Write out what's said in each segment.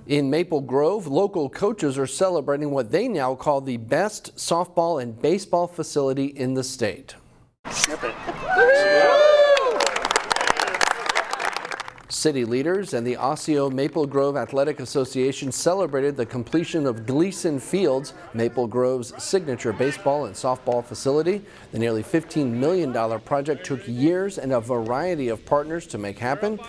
In Maple Grove, local coaches are celebrating what they now call the best softball and baseball facility in the state. City leaders and the Osseo Maple Grove Athletic Association celebrated the completion of Gleason Fields, Maple Grove's signature baseball and softball facility. The nearly $15 million project took years and a variety of partners to make happen.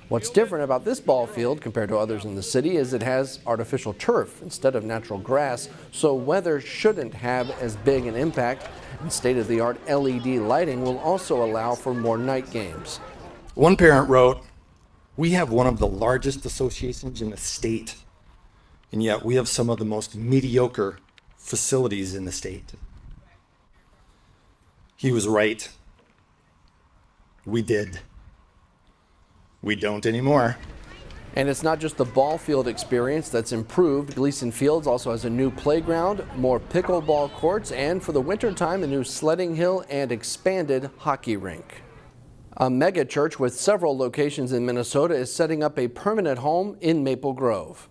What's different about this ball field compared to others in the city is it has artificial turf instead of natural grass, so weather shouldn't have as big an impact. And state-of-the-art LED lighting will also allow for more night games. One parent wrote, "We have one of the largest associations in the state, and yet we have some of the most mediocre facilities in the state." He was right. We did. We don't anymore. And it's not just the ball field experience that's improved. Gleason Fields also has a new playground, more pickleball courts, and for the wintertime, a new sledding hill and expanded hockey rink. A megachurch with several locations in Minnesota is setting up a permanent home in Maple Grove.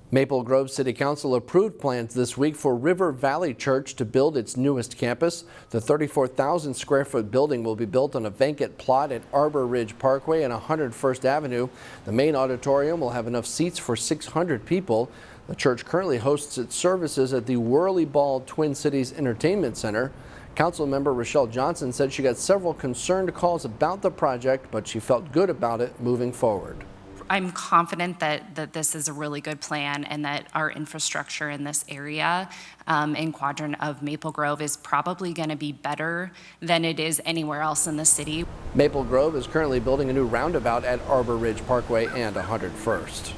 Maple Grove City Council approved plans this week for River Valley Church to build its newest campus. The 34,000 square foot building will be built on a vacant plot at Arbor Ridge Parkway and 101st Avenue. The main auditorium will have enough seats for 600 people. The church currently hosts its services at the Whirly Ball Twin Cities Entertainment Center. Council member Rochelle Johnson said she got several concerned calls about the project, but she felt good about it moving forward. I'm confident that this is a really good plan and that our infrastructure in this area in quadrant of Maple Grove is probably going to be better than it is anywhere else in the city. Maple Grove is currently building a new roundabout at Arbor Ridge Parkway and 101st.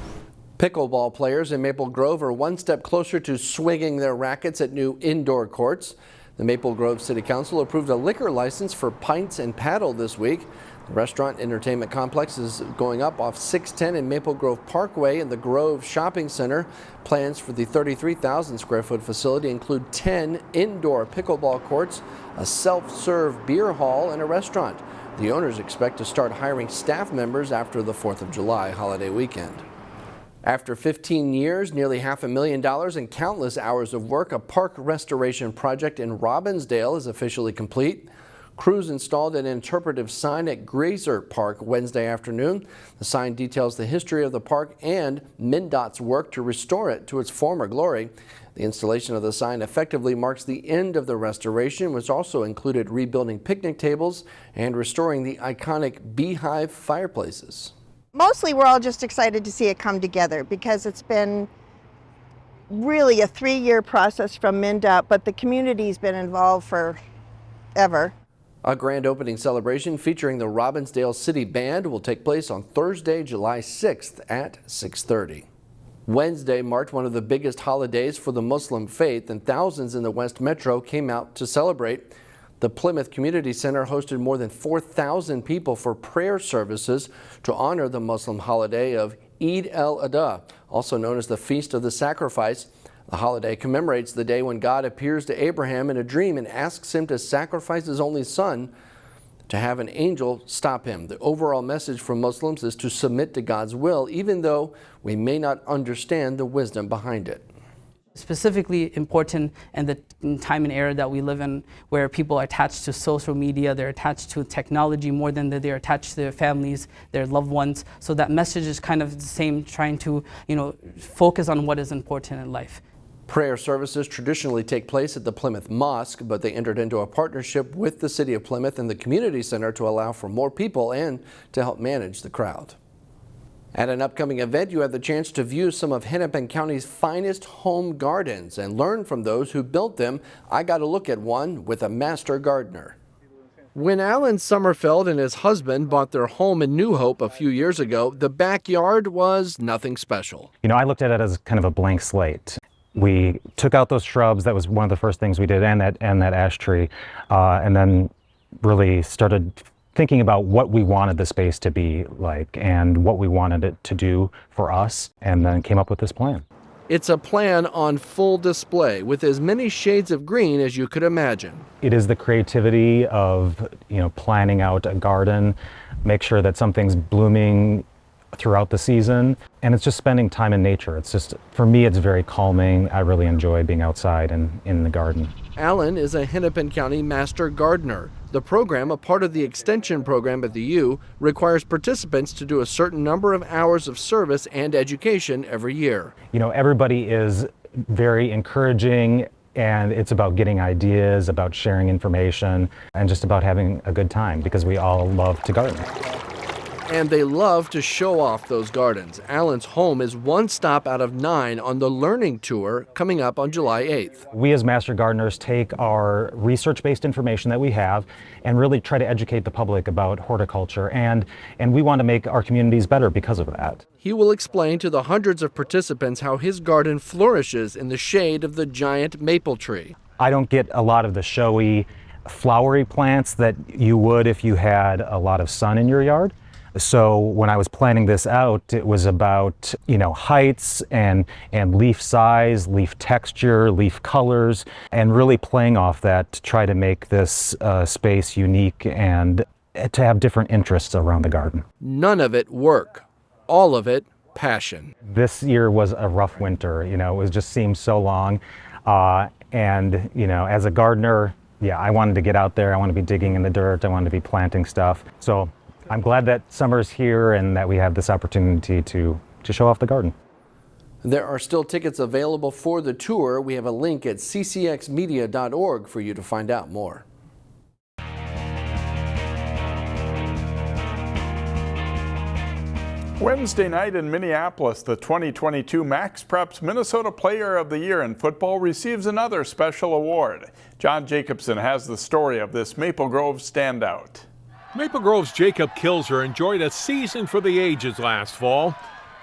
Pickleball players in Maple Grove are one step closer to swinging their rackets at new indoor courts. The Maple Grove City Council approved a liquor license for Pints and Paddle this week. The restaurant entertainment complex is going up off 610 in Maple Grove Parkway in the Grove Shopping Center. Plans for the 33,000 square foot facility include 10 indoor pickleball courts, a self-serve beer hall, and a restaurant. The owners expect to start hiring staff members after the 4th of July holiday weekend. After 15 years, nearly $500,000 and countless hours of work, a park restoration project in Robbinsdale is officially complete. Crews installed an interpretive sign at Graeser Park Wednesday afternoon. The sign details the history of the park and MnDOT's work to restore it to its former glory. The installation of the sign effectively marks the end of the restoration, which also included rebuilding picnic tables and restoring the iconic beehive fireplaces. Mostly we're all just excited to see it come together because it's been really a 3-year process from MnDOT, but the community's been involved forever. A grand opening celebration featuring the Robbinsdale City Band will take place on Thursday, July 6th at 6:30. Wednesday marked one of the biggest holidays for the Muslim faith, and thousands in the West Metro came out to celebrate. The Plymouth Community Center hosted more than 4,000 people for prayer services to honor the Muslim holiday of El-Adha, also known as the Feast of the Sacrifice. The holiday commemorates the day when God appears to Abraham in a dream and asks him to sacrifice his only son to have an angel stop him. The overall message for Muslims is to submit to God's will, even though we may not understand the wisdom behind it. Specifically important in the time and era that we live in, where people are attached to social media, they're attached to technology more than they're attached to their families, their loved ones. So that message is kind of the same, trying to, focus on what is important in life. Prayer services traditionally take place at the Plymouth Mosque, but they entered into a partnership with the City of Plymouth and the Community Center to allow for more people and to help manage the crowd. At an upcoming event, you have the chance to view some of Hennepin County's finest home gardens and learn from those who built them. I got a look at one with a master gardener. When Alan Sommerfeld and his husband bought their home in New Hope a few years ago, the backyard was nothing special. I looked at it as kind of a blank slate. We took out those shrubs. That was one of the first things we did, and that ash tree, and then really started thinking about what we wanted the space to be like and what we wanted it to do for us, and then came up with this plan. It's a plan on full display with as many shades of green as you could imagine. It is the creativity of, planning out a garden, make sure that something's blooming throughout the season. And it's just spending time in nature. It's just, for me, it's very calming. I really enjoy being outside and in the garden. Alan is a Hennepin County Master Gardener. The program, a part of the extension program at the U, requires participants to do a certain number of hours of service and education every year. You know, everybody is very encouraging, and it's about getting ideas, about sharing information, and just about having a good time, because we all love to garden. And they love to show off those gardens. Alan's home is one stop out of 9 on the Learning Tour coming up on July 8th. We as Master Gardeners take our research-based information that we have and really try to educate the public about horticulture, and we want to make our communities better because of that. He will explain to the hundreds of participants how his garden flourishes in the shade of the giant maple tree. I don't get a lot of the showy, flowery plants that you would if you had a lot of sun in your yard. So when I was planning this out, it was about, you know, heights and leaf size, leaf texture, leaf colors, and really playing off that to try to make this space unique and to have different interests around the garden. None of it work, all of it passion. This year was a rough winter, you know, it just seemed so long. And, you know, as a gardener, yeah, I wanted to get out there. I want to be digging in the dirt. I wanted to be planting stuff. So I'm glad that summer's here and that we have this opportunity to show off the garden. There are still tickets available for the tour. We have a link at ccxmedia.org for you to find out more. Wednesday night in Minneapolis, the 2022 Max Preps Minnesota Player of the Year in football receives another special award. John Jacobson has the story of this Maple Grove standout. Maple Grove's Jacob Kilzer enjoyed a season for the ages last fall.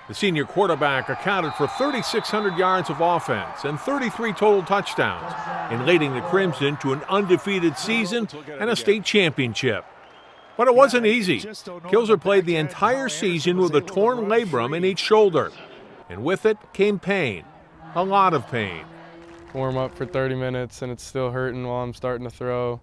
The senior quarterback accounted for 3,600 yards of offense and 33 total touchdowns, in leading the Crimson to an undefeated season and a state championship. But it wasn't easy. Kilzer played the entire season with a torn labrum in each shoulder, and with it came pain, a lot of pain. Warm up for 30 minutes and it's still hurting while I'm starting to throw.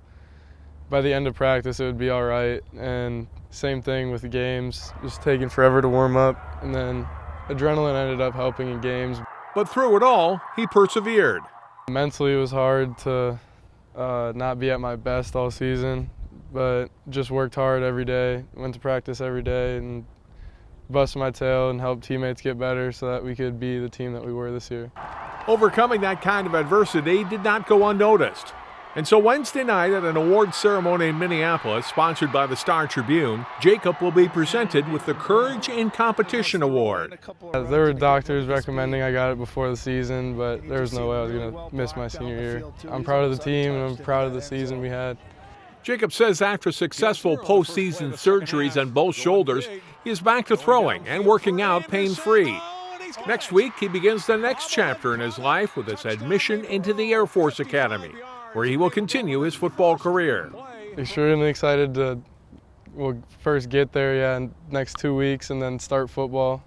By the end of practice, it would be all right. And same thing with the games, just taking forever to warm up. And then adrenaline ended up helping in games. But through it all, he persevered. Mentally, it was hard to not be at my best all season, but just worked hard every day, went to practice every day, and busted my tail and helped teammates get better so that we could be the team that we were this year. Overcoming that kind of adversity did not go unnoticed. And so Wednesday night at an awards ceremony in Minneapolis, sponsored by the Star Tribune, Jacob will be presented with the Courage in Competition Award. There were doctors recommending I got it before the season, but there was no way I was going to miss my senior year. I'm proud of the team and I'm proud of the season we had. Jacob says after successful postseason surgeries on both shoulders, he is back to throwing and working out pain-free. Next week, he begins the next chapter in his life with his admission into the Air Force Academy, where he will continue his football career. Extremely excited to first get there, in next 2 weeks, and then start football.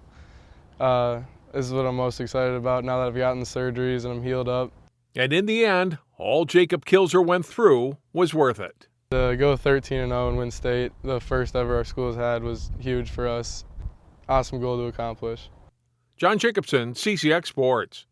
This is what I'm most excited about now that I've gotten the surgeries and I'm healed up. And in the end, all Jacob Kilzer went through was worth it. To go 13-0 and win state, the first ever our school has had, was huge for us. Awesome goal to accomplish. John Jacobson, CCX Sports.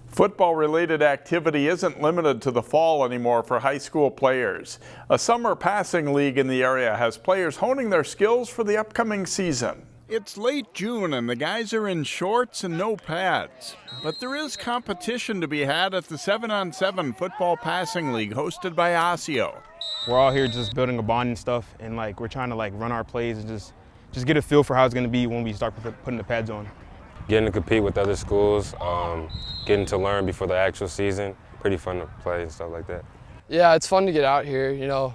Football-related activity isn't limited to the fall anymore for high school players. A summer passing league in the area has players honing their skills for the upcoming season. It's late June and the guys are in shorts and no pads. But there is competition to be had at the 7-on-7 football passing league hosted by Osseo. We're all here just building a bond and stuff, and we're trying to run our plays and just get a feel for how it's going to be when we start putting the pads on. Getting to compete with other schools, getting to learn before the actual season, pretty fun to play and stuff like that. Yeah, it's fun to get out here, a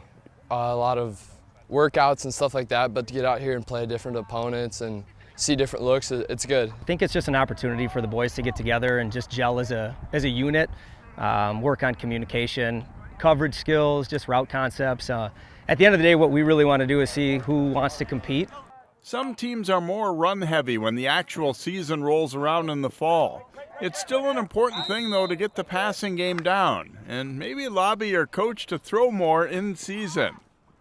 lot of workouts and stuff like that, but to get out here and play different opponents and see different looks, it's good. I think it's just an opportunity for the boys to get together and just gel as a unit, work on communication, coverage skills, just route concepts. At the end of the day, what we really want to do is see who wants to compete. Some teams are more run-heavy when the actual season rolls around in the fall. It's still an important thing, though, to get the passing game down and maybe lobby your coach to throw more in season.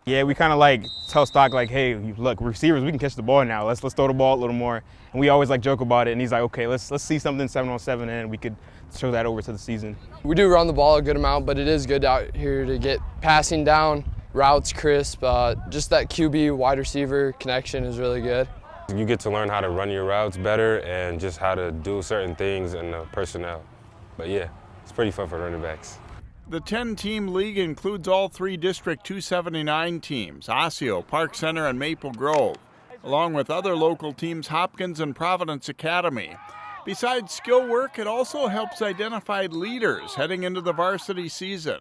Yeah, we kind of like tell stock like, hey, look, receivers, we can catch the ball now. Let's throw the ball a little more. And we always like joke about it. And he's like, okay, let's see something 7-on-7, and we could show that over to the season. We do run the ball a good amount, but it is good out here to get passing down, routes crisp. Just that QB wide receiver connection is really good. You get to learn how to run your routes better and just how to do certain things in the personnel. But yeah, it's pretty fun for running backs. The 10-team league includes all 3 District 279 teams, Osseo, Park Center, and Maple Grove, along with other local teams Hopkins and Providence Academy. Besides skill work, it also helps identify leaders heading into the varsity season.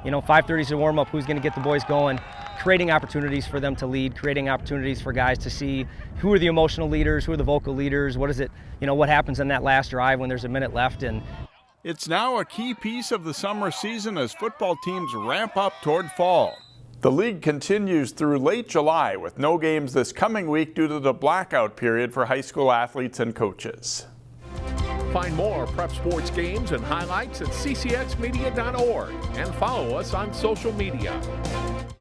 You know, 5:30 is a warm-up. Who's going to get the boys going? Creating opportunities for them to lead, creating opportunities for guys to see who are the emotional leaders, who are the vocal leaders, what is it, you know, what happens in that last drive when there's a minute left. And it's now a key piece of the summer season as football teams ramp up toward fall. The league continues through late July with no games this coming week due to the blackout period for high school athletes and coaches. Find more prep sports games and highlights at ccxmedia.org and follow us on social media.